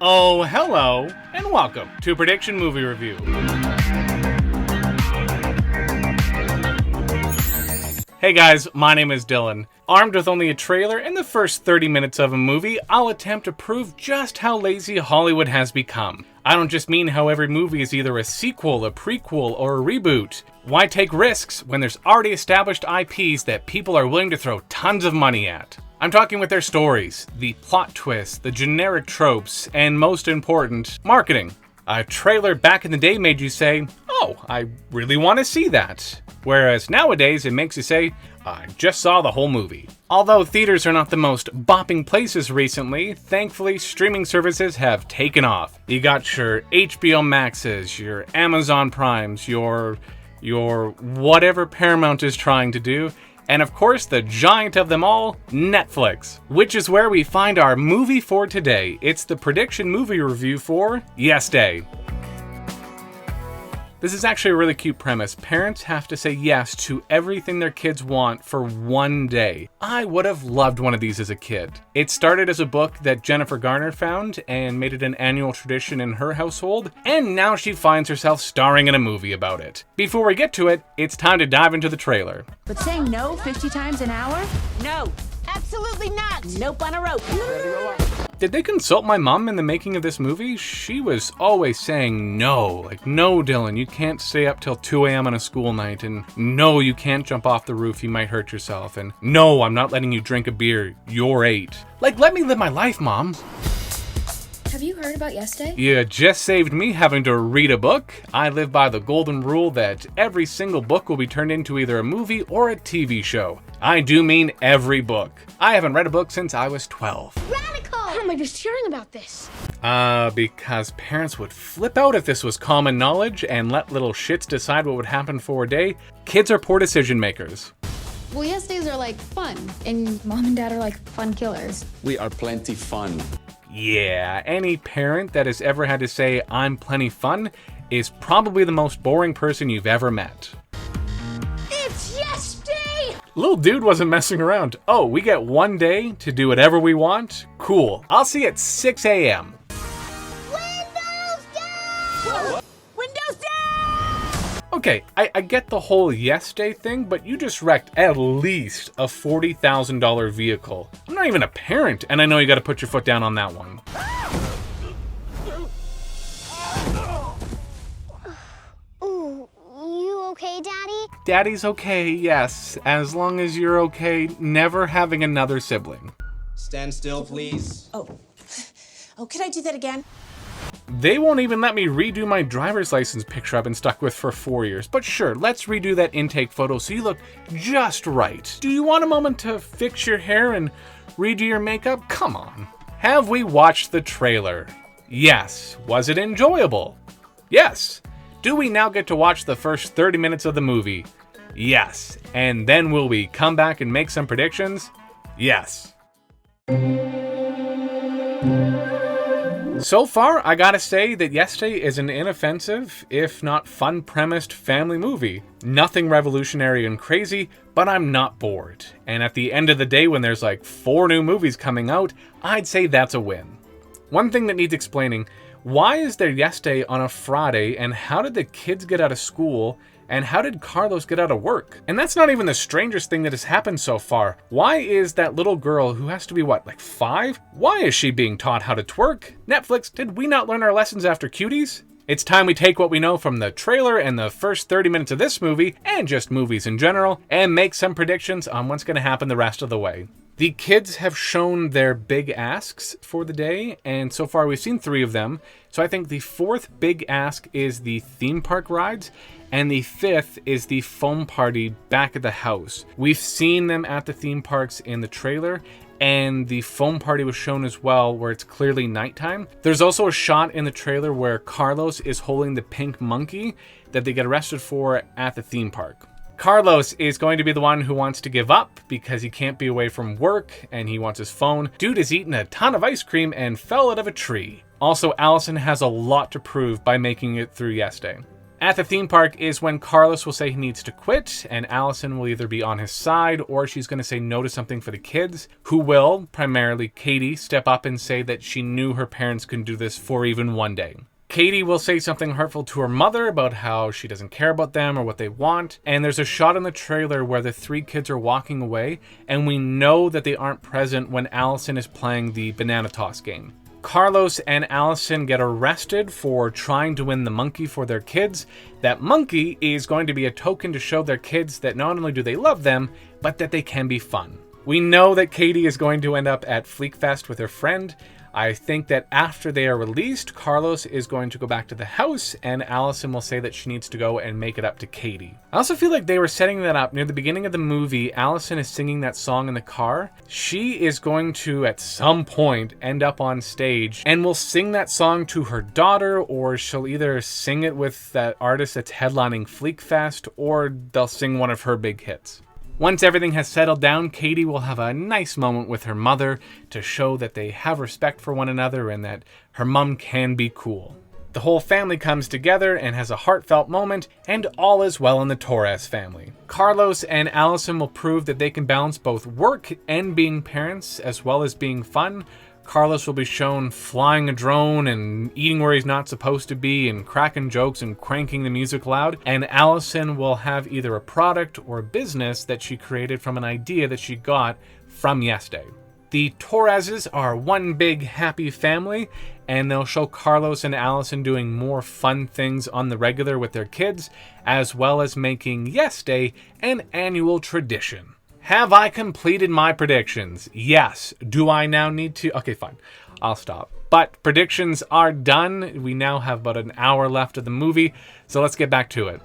Oh, hello, and welcome to Prediction Movie Review. Hey guys, my name is Dylan. Armed with only a trailer and the first 30 minutes of a movie, I'll attempt to prove just how lazy Hollywood has become. I don't just mean how every movie is either a sequel, a prequel, or a reboot. Why take risks when there's already established IPs that people are willing to throw tons of money at? I'm talking with their stories, the plot twists, the generic tropes, and most important, marketing. A trailer back in the day made you say, oh, I really want to see that. Whereas nowadays it makes you say, I just saw the whole movie. Although theaters are not the most bopping places recently, thankfully streaming services have taken off. You got your HBO Maxes, your Amazon Primes, your whatever Paramount is trying to do, and of course the giant of them all, Netflix, which is where we find our movie for today. It's the prediction movie review for Yes Day. This is actually a really cute premise. Parents have to say yes to everything their kids want for one day. I would have loved one of these as a kid. It started as a book that Jennifer Garner found and made it an annual tradition in her household, and now she finds herself starring in a movie about it. Before we get to it, it's time to dive into the trailer. But saying no 50 times an hour? No, absolutely not. Nope on a rope. Did they consult my mom in the making of this movie? She was always saying no. Like, no, Dylan, you can't stay up till 2 a.m. on a school night. And no, you can't jump off the roof, you might hurt yourself. And no, I'm not letting you drink a beer, you're 8. Like, let me live my life, Mom. Have you heard about Yes Day? You just saved me having to read a book. I live by the golden rule that every single book will be turned into either a movie or a TV show. I do mean every book. I haven't read a book since I was 12. Radical! How am I just hearing about this? Because parents would flip out if this was common knowledge and let little shits decide what would happen for a day. Kids are poor decision makers. Well, Yes Days are like fun, and Mom and Dad are like fun killers. We are plenty fun. Yeah, any parent that has ever had to say, I'm plenty fun, is probably the most boring person you've ever met. It's Yes Day! Little dude wasn't messing around. Oh, we get one day to do whatever we want? Cool. I'll see you at 6 a.m. Windows down! Windows down! Okay, I get the whole Yes Day thing, but you just wrecked at least a $40,000 vehicle. I'm not even a parent, and I know you gotta put your foot down on that one. Ooh, you okay, Daddy? Daddy's okay, yes, as long as you're okay never having another sibling. Stand still, please. Oh, can I do that again? They won't even let me redo my driver's license picture I've been stuck with for 4 years, but sure, let's redo that intake photo so you look just right. Do you want a moment to fix your hair and redo your makeup? Come on. Have we watched the trailer? Yes. Was it enjoyable? Yes. Do we now get to watch the first 30 minutes of the movie? Yes. And then will we come back and make some predictions? Yes. So far, I gotta say that Yes Day is an inoffensive, if not fun-premised family movie. Nothing revolutionary and crazy, but I'm not bored. And at the end of the day, when there's like 4 new movies coming out, I'd say that's a win. One thing that needs explaining, why is there Yes Day on a Friday, and how did the kids get out of school, and how did Carlos get out of work? And that's not even the strangest thing that has happened so far. Why is that little girl who has to be, what, like 5? Why is she being taught how to twerk? Netflix, did we not learn our lessons after Cuties? It's time we take what we know from the trailer and the first 30 minutes of this movie, and just movies in general, and make some predictions on what's going to happen the rest of the way. The kids have shown their big asks for the day, and so far we've seen 3 of them. So I think the 4th big ask is the theme park rides, and the 5th is the foam party back at the house. We've seen them at the theme parks in the trailer, and the foam party was shown as well, where it's clearly nighttime. There's also a shot in the trailer where Carlos is holding the pink monkey that they get arrested for at the theme park. Carlos is going to be the one who wants to give up because he can't be away from work and he wants his phone. Dude has eaten a ton of ice cream and fell out of a tree. Also, Allison has a lot to prove by making it through Yes Day. At the theme park is when Carlos will say he needs to quit, and Allison will either be on his side or she's going to say no to something for the kids, who will, primarily Katie, step up and say that she knew her parents couldn't do this for even one day. Katie will say something hurtful to her mother about how she doesn't care about them or what they want, and there's a shot in the trailer where the three kids are walking away, and we know that they aren't present when Allison is playing the banana toss game. Carlos and Allison get arrested for trying to win the monkey for their kids. That monkey is going to be a token to show their kids that not only do they love them, but that they can be fun. We know that Katie is going to end up at Fleekfest with her friend. I think that after they are released, Carlos is going to go back to the house and Allison will say that she needs to go and make it up to Katie. I also feel like they were setting that up near the beginning of the movie. Allison is singing that song in the car. She is going to, at some point, end up on stage and will sing that song to her daughter, or she'll either sing it with that artist that's headlining Fleekfest, or they'll sing one of her big hits. Once everything has settled down, Katie will have a nice moment with her mother to show that they have respect for one another and that her mom can be cool. The whole family comes together and has a heartfelt moment, and all is well in the Torres family. Carlos and Allison will prove that they can balance both work and being parents, as well as being fun. Carlos will be shown flying a drone and eating where he's not supposed to be and cracking jokes and cranking the music loud. And Allison will have either a product or a business that she created from an idea that she got from Yes Day. The Torreses are one big happy family, and they'll show Carlos and Allison doing more fun things on the regular with their kids, as well as making Yes Day an annual tradition. Have I completed my predictions? Yes. Do I now need to? Okay, fine. I'll stop. But predictions are done. We now have about an hour left of the movie, so let's get back to it.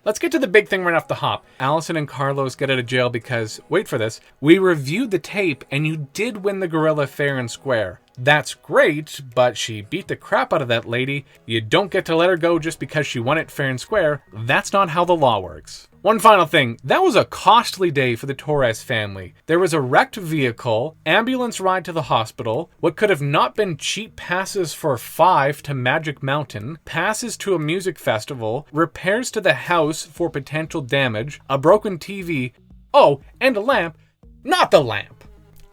Let's get to the big thing right off the hop. Allison and Carlos get out of jail because, wait for this, we reviewed the tape and you did win the gorilla fair and square. That's great, but she beat the crap out of that lady. You don't get to let her go just because she won it fair and square. That's not how the law works. One final thing, that was a costly day for the Torres family. There was a wrecked vehicle, ambulance ride to the hospital, what could have not been cheap passes for 5 to Magic Mountain, passes to a music festival, repairs to the house for potential damage, a broken TV, oh, and a lamp. Not the lamp.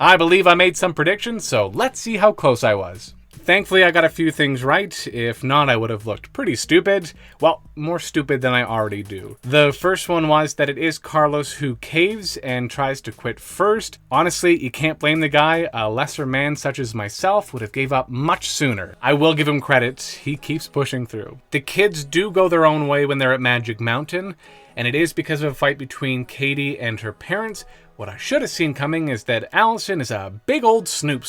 I believe I made some predictions, so let's see how close I was. Thankfully, I got a few things right. If not, I would have looked pretty stupid. Well, more stupid than I already do. The first one was that it is Carlos who caves and tries to quit first. Honestly, you can't blame the guy. A lesser man such as myself would have gave up much sooner. I will give him credit. He keeps pushing through. The kids do go their own way when they're at Magic Mountain, and it is because of a fight between Katie and her parents. What I should have seen coming is that Allison is a big old snoop.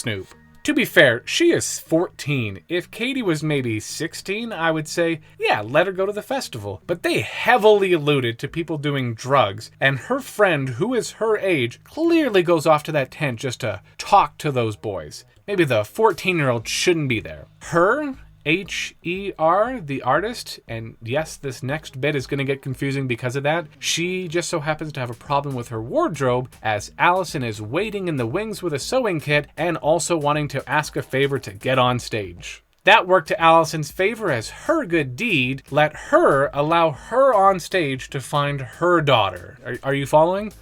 To be fair, she is 14. If Katie was maybe 16, I would say, yeah, let her go to the festival. But they heavily alluded to people doing drugs, and her friend, who is her age, clearly goes off to that tent just to talk to those boys. Maybe the 14-year-old shouldn't be there. Her, H-E-R, the artist, and yes, this next bit is going to get confusing because of that. She just so happens to have a problem with her wardrobe as Allison is waiting in the wings with a sewing kit and also wanting to ask a favor to get on stage. That worked to Allison's favor as her good deed let her allow her on stage to find her daughter. Are you following?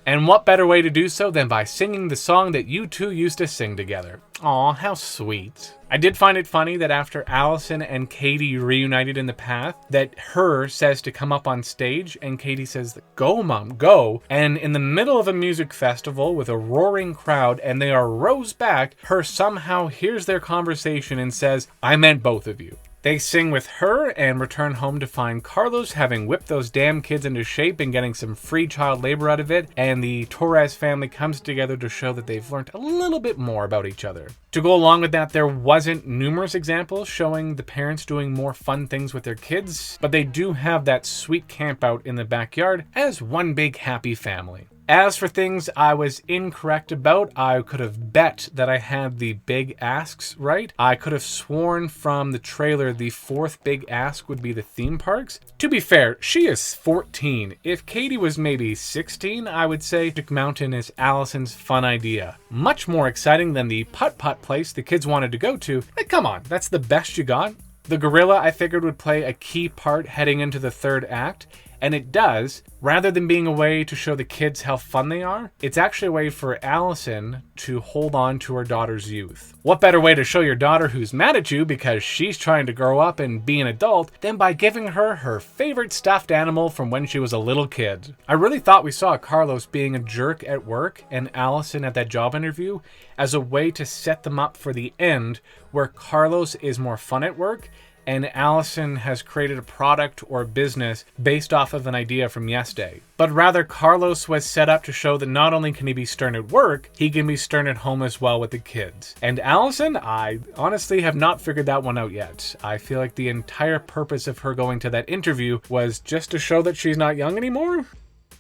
And what better way to do so than by singing the song that you two used to sing together? Aw, how sweet. I did find it funny that after Allison and Katie reunited in the past, that her says to come up on stage, and Katie says, go mom, go. And in the middle of a music festival with a roaring crowd, and they are rows back, her somehow hears their conversation and says, I meant both of you. They sing with her and return home to find Carlos having whipped those damn kids into shape and getting some free child labor out of it, and the Torres family comes together to show that they've learned a little bit more about each other. To go along with that, there wasn't numerous examples showing the parents doing more fun things with their kids, but they do have that sweet camp out in the backyard as one big happy family. As for things I was incorrect about, I could have bet that I had the big asks right. I could have sworn from the trailer the fourth big ask would be the theme parks. To be fair, she is 14. If Katie was maybe 16, I would say Magic Mountain is Allison's fun idea. Much more exciting than the putt-putt place the kids wanted to go to. Come on, that's the best you got? The gorilla I figured would play a key part heading into the third act, and it does. Rather than being a way to show the kids how fun they are, it's actually a way for Allison to hold on to her daughter's youth. What better way to show your daughter who's mad at you because she's trying to grow up and be an adult than by giving her her favorite stuffed animal from when she was a little kid? I really thought we saw Carlos being a jerk at work and Allison at that job interview as a way to set them up for the end where Carlos is more fun at work and Allison has created a product or business based off of an idea from Yes Day. But rather, Carlos was set up to show that not only can he be stern at work, he can be stern at home as well with the kids. And Allison, I honestly have not figured that one out yet. I feel like the entire purpose of her going to that interview was just to show that she's not young anymore.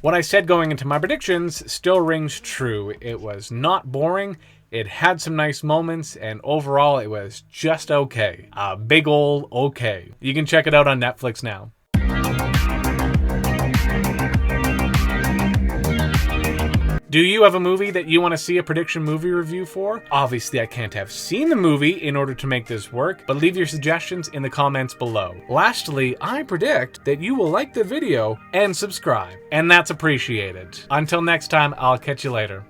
What I said going into my predictions still rings true. It was not boring. It had some nice moments, and overall it was just okay. A big ol' okay. You can check it out on Netflix now. Do you have a movie that you want to see a prediction movie review for? Obviously, I can't have seen the movie in order to make this work, but leave your suggestions in the comments below. Lastly, I predict that you will like the video and subscribe, and that's appreciated. Until next time, I'll catch you later.